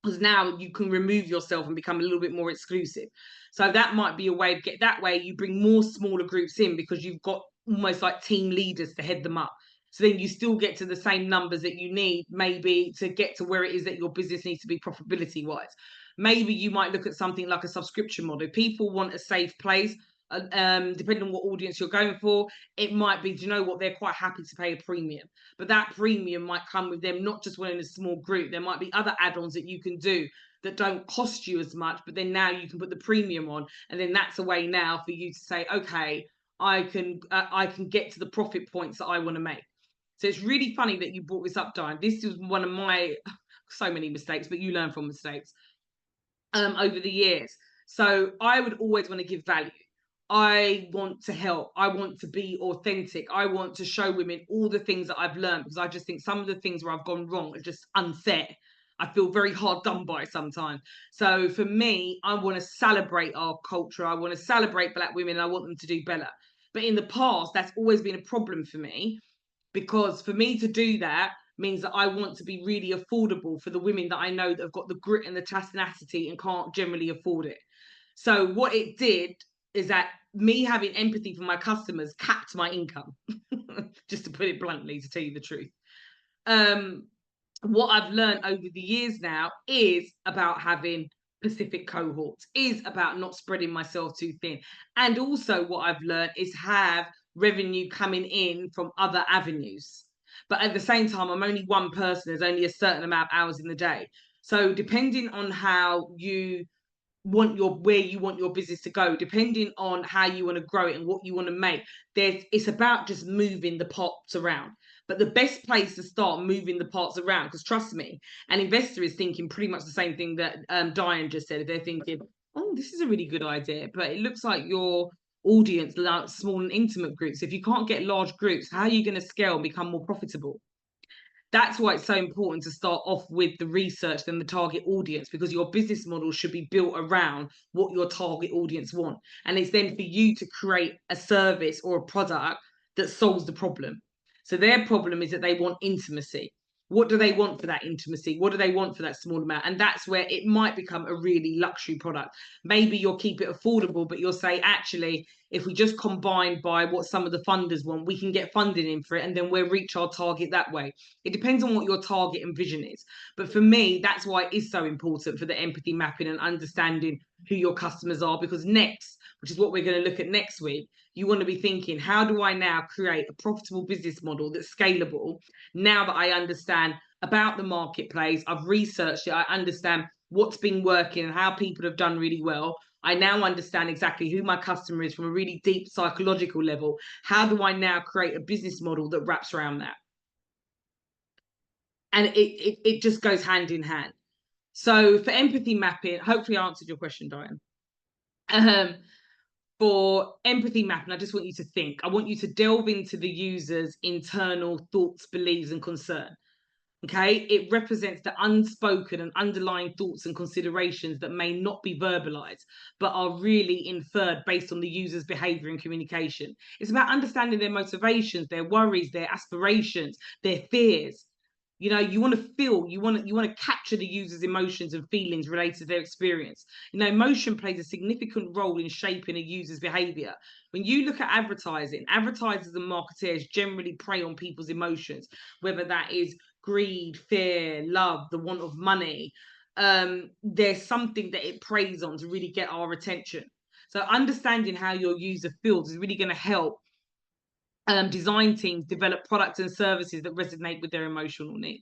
because now you can remove yourself and become a little bit more exclusive. So that might be a way of that way you bring more smaller groups in, because you've got almost like team leaders to head them up. So then you still get to the same numbers that you need, maybe, to get to where it is that your business needs to be profitability wise. Maybe you might look at something like a subscription model. People want a safe place. Depending on what audience you're going for, it might be, do you know what, they're quite happy to pay a premium, but that premium might come with them not just wanting a small group. There might be other add-ons that you can do that don't cost you as much, but then now you can put the premium on, and then that's a way now for you to say, okay, I can get to the profit points that I want to make. So it's really funny that you brought this up, Diane. This is one of my so many mistakes, but you learn from mistakes over the years. So I would always want to give value. I want to help. I want to be authentic. I want to show women all the things that I've learned, because I just think some of the things where I've gone wrong are just unfair. I feel very hard done by sometimes. So for me, I want to celebrate our culture. I want to celebrate Black women, and I want them to do better. But in the past, that's always been a problem for me, because for me to do that means that I want to be really affordable for the women that I know that have got the grit and the tenacity and can't generally afford it. So what it did is that me having empathy for my customers capped my income, just to put it bluntly, to tell you the truth. What I've learned over the years now is about having Pacific cohorts, is about not spreading myself too thin. And also what I've learned is have revenue coming in from other avenues. But at the same time, I'm only one person. There's only a certain amount of hours in the day. So depending on how you want where you want your business to go, depending on how you want to grow it and what you want to make, it's about just moving the parts around. But the best place to start moving the parts around, because trust me, an investor is thinking pretty much the same thing that Diane just said. They're thinking, oh, this is a really good idea, but it looks like your audience like small and intimate groups. If you can't get large groups, how are you going to scale and become more profitable? That's why it's so important to start off with the research and the target audience, because your business model should be built around what your target audience want. And it's then for you to create a service or a product that solves the problem. So their problem is that they want intimacy. What do they want for that intimacy? What do they want for that small amount? And that's where it might become a really luxury product. Maybe you'll keep it affordable, but you'll say, actually, if we just combine by what some of the funders want, we can get funding in for it, and then we'll reach our target that way. It depends on what your target and vision is. But for me, that's why it is so important for the empathy mapping and understanding who your customers are, because next, which is what we're going to look at next week, you want to be thinking, how do I now create a profitable business model that's scalable now that I understand about the marketplace, I've researched it, I understand what's been working and how people have done really well. I now understand exactly who my customer is from a really deep psychological level. How do I now create a business model that wraps around that? And it just goes hand in hand. So for empathy mapping, hopefully I answered your question, Diane. For empathy mapping, I just want you to think. I want you to delve into the user's internal thoughts, beliefs, and concern. Okay, it represents the unspoken and underlying thoughts and considerations that may not be verbalized, but are really inferred based on the user's behavior and communication. It's about understanding their motivations, their worries, their aspirations, their fears. You know, you want to feel, you want to capture the user's emotions and feelings related to their experience. You know, emotion plays a significant role in shaping a user's behavior. When you look at advertising, advertisers and marketeers generally prey on people's emotions, whether that is greed, fear, love, the want of money. There's something that it preys on to really get our attention. So understanding how your user feels is really going to help design teams develop products and services that resonate with their emotional needs.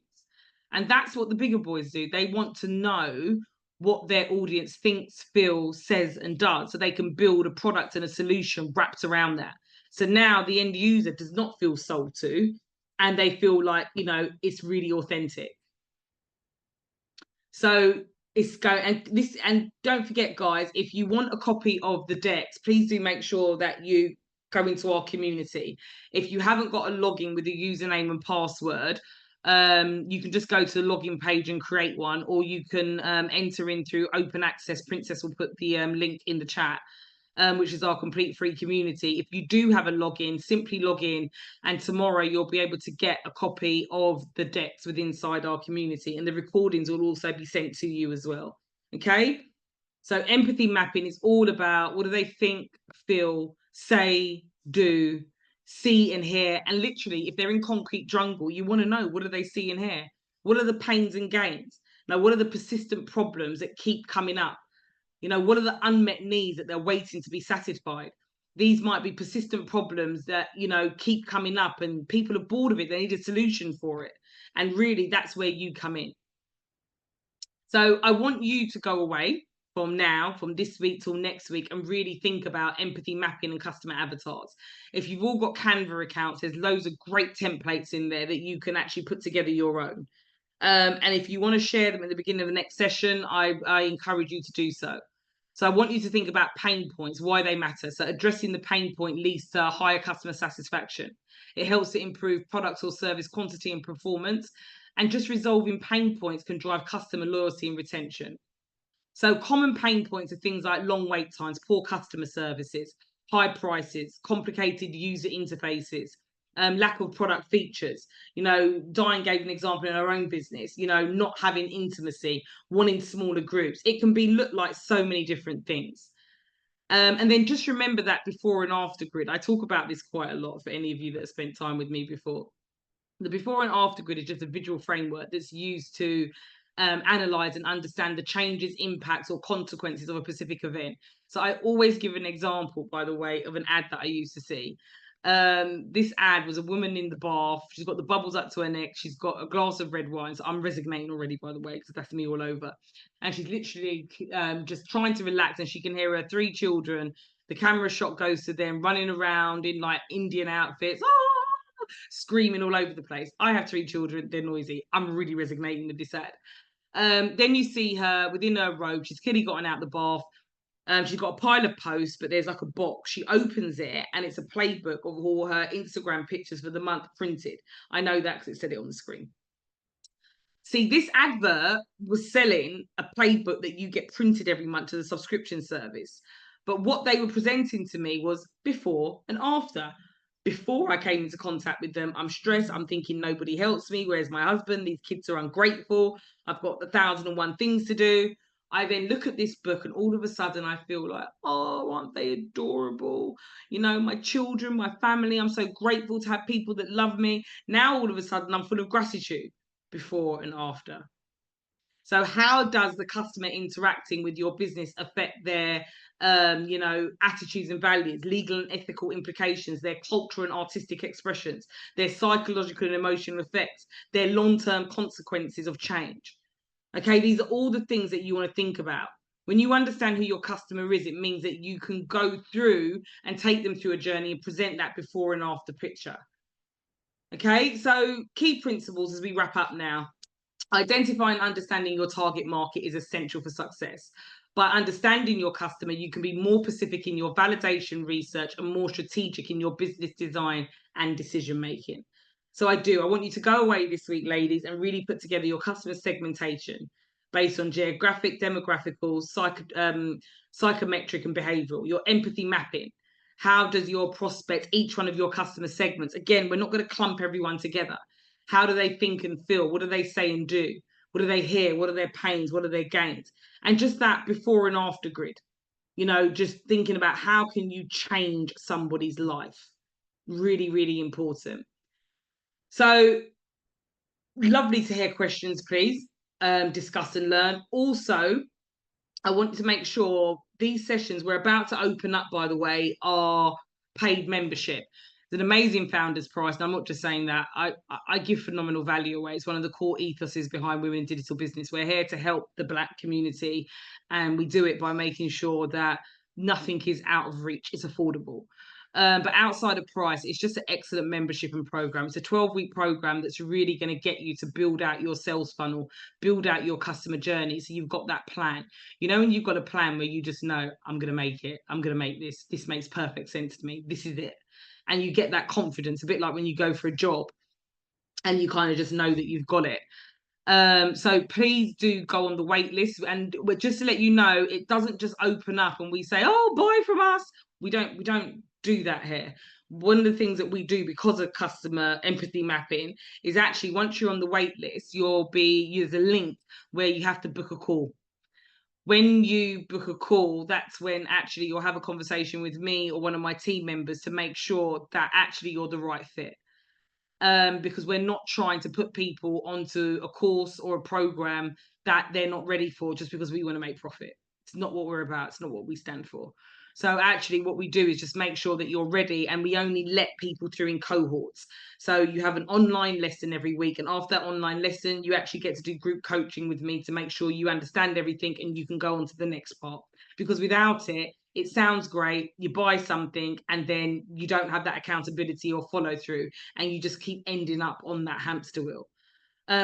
And that's what the bigger boys do. They want to know what their audience thinks, feels, says, and does, so they can build a product and a solution wrapped around that. So now the end user does not feel sold to, and they feel like, you know, it's really authentic. So it's and don't forget, guys, if you want a copy of the decks, please do make sure that you go into our community. If you haven't got a login with a username and password, you can just go to the login page and create one, or you can enter in through open access. Princess will put the link in the chat, which is our complete free community. If you do have a login, simply log in, and tomorrow you'll be able to get a copy of the decks within inside our community, and the recordings will also be sent to you as well. Okay, so empathy mapping is all about what do they think, feel, say, do, see, and hear. And literally, if they're in concrete jungle, you want to know, what do they see and hear? What are the pains and gains? Now, what are the persistent problems that keep coming up? You know, what are the unmet needs that they're waiting to be satisfied? These might be persistent problems that, you know, keep coming up and people are bored of it. They need a solution for it. And really, that's where you come in. So I want you to go away from this week till next week, and really think about empathy mapping and customer avatars. If you've all got Canva accounts, there's loads of great templates in there that you can actually put together your own. And if you want to share them at the beginning of the next session, I encourage you to do so. So I want you to think about pain points, why they matter. So addressing the pain point leads to higher customer satisfaction. It helps to improve product or service quantity and performance. And just resolving pain points can drive customer loyalty and retention. So common pain points are things like long wait times, poor customer services, high prices, complicated user interfaces, lack of product features. Diane gave an example in her own business, not having intimacy, wanting smaller groups. It can look like so many different things. And then just remember that before and after grid. I talk about this quite a lot for any of you that have spent time with me before. The before and after grid is just a visual framework that's used to analyze and understand the changes, impacts, or consequences of a specific event. So I always give an example, by the way, of an ad that I used to see. This ad was a woman in the bath. She's got the bubbles up to her neck. She's got a glass of red wine. So I'm resignating already, by the way, because that's me all over. And she's literally just trying to relax, and she can hear her 3 children. The camera shot goes to them running around in like Indian outfits. Screaming all over the place. I have 3 children, they're noisy. I'm really resonating with this ad. Then you see her within her robe. She's clearly gotten out the bath. She's got a pile of posts, but there's like a box. She opens it, and it's a playbook of all her Instagram pictures for the month printed. I know that because it said it on the screen. See, this advert was selling a playbook that you get printed every month to the subscription service. But what they were presenting to me was before and after. Before I came into contact with them, I'm stressed. I'm thinking nobody helps me. Where's my husband? These kids are ungrateful. I've got 1,001 things to do. I then look at this book, and all of a sudden I feel like, oh, aren't they adorable? My children, my family. I'm so grateful to have people that love me. Now all of a sudden I'm full of gratitude. Before and after. So how does the customer interacting with your business affect their attitudes and values, legal and ethical implications, their cultural and artistic expressions, their psychological and emotional effects, their long-term consequences of change? Okay, these are all the things that you want to think about. When you understand who your customer is, it means that you can go through and take them through a journey and present that before and after picture. Okay, so key principles as we wrap up now. Identifying and understanding your target market is essential for success. By understanding your customer, you can be more specific in your validation research and more strategic in your business design and decision making. So I want you to go away this week, ladies, and really put together your customer segmentation based on geographic, demographical, psychometric, and behavioral, your empathy mapping. How does your prospect, each one of your customer segments, again, we're not going to clump everyone together. How do they think and feel? What do they say and do? What do they hear? What are their pains? What are their gains? And just that before and after grid, just thinking about how can you change somebody's life. Really, really important. So lovely to hear questions, please. Discuss and learn. Also, I want to make sure these sessions we're about to open up, by the way, are paid membership. It's an amazing founders price, and I'm not just saying that. I give phenomenal value away. It's one of the core ethoses behind Women in Digital Business. We're here to help the Black community, and we do it by making sure that nothing is out of reach. It's affordable. But outside of price, it's just an excellent membership and program. It's a 12-week program that's really going to get you to build out your sales funnel, build out your customer journey. So you've got that plan. And you've got a plan where you just know, I'm going to make it. I'm going to make this. This makes perfect sense to me. This is it. And you get that confidence, a bit like when you go for a job and you kind of just know that you've got it. So please do go on the wait list. And just to let you know, it doesn't just open up and we say, oh, buy from us. We don't do that here. One of the things that we do because of customer empathy mapping is actually once you're on the wait list, there's a link where you have to book a call. When you book a call, that's when actually you'll have a conversation with me or one of my team members to make sure that actually you're the right fit. Because we're not trying to put people onto a course or a program that they're not ready for just because we want to make profit. It's not what we're about. It's not what we stand for. So actually what we do is just make sure that you're ready, and we only let people through in cohorts. So you have an online lesson every week, and after that online lesson, you actually get to do group coaching with me to make sure you understand everything and you can go on to the next part. Because without it, it sounds great, you buy something, and then you don't have that accountability or follow through, and you just keep ending up on that hamster wheel.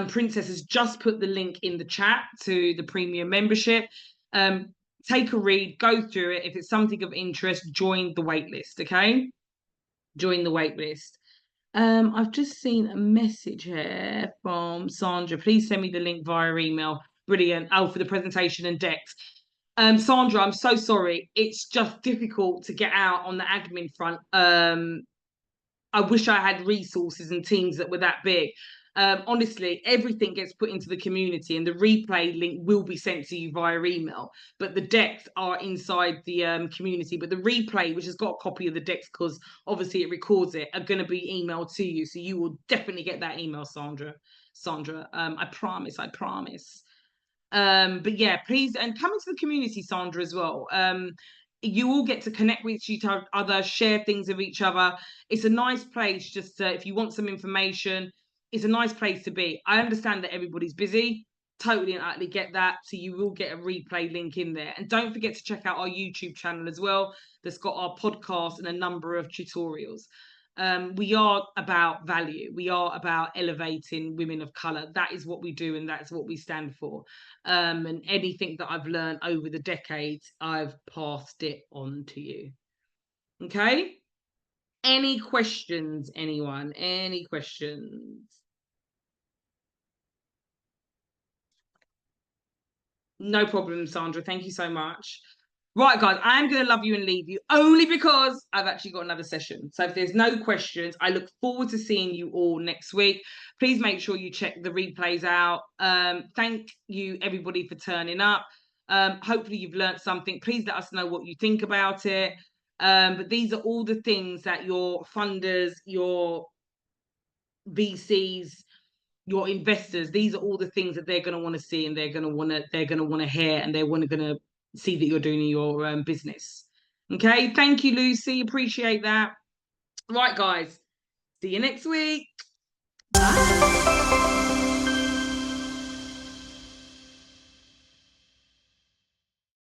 Princess has just put the link in the chat to the premium membership. Take a read, go through it. If it's something of interest, join the waitlist, okay? Join the waitlist. I've just seen a message here from Sandra. Please send me the link via email. Brilliant. Oh, for the presentation and decks. Sandra, I'm so sorry. It's just difficult to get out on the admin front. I wish I had resources and teams that were that big. Honestly, everything gets put into the community, and the replay link will be sent to you via email, but the decks are inside the community. But the replay, which has got a copy of the decks because obviously it records it, are going to be emailed to you, so you will definitely get that email, Sandra. I promise. But yeah, please, and come into the community, Sandra, as well. You all get to connect with each other, share things with each other. It's a nice place, just if you want some information, it's a nice place to be. I understand that everybody's busy, totally and utterly get that. So you will get a replay link in there. And don't forget to check out our YouTube channel as well. That's got our podcast and a number of tutorials. We are about value. We are about elevating women of colour. That is what we do, and that's what we stand for. And anything that I've learned over the decades, I've passed it on to you. Okay? Any questions, anyone? Any questions? No problem, Sandra. Thank you so much. Right, guys, I'm going to love you and leave you only because I've actually got another session. So if there's no questions, I look forward to seeing you all next week. Please make sure you check the replays out. Thank you, everybody, for turning up. Hopefully you've learned something. Please let us know what you think about it. But these are all the things that your funders, your VCs, your investors, these are all the things that they're going to want to see, and they're going to want to hear, and they're going to see that you're doing your business. Okay, thank you, Lucy. Appreciate that. Right, guys, see you next week. Bye.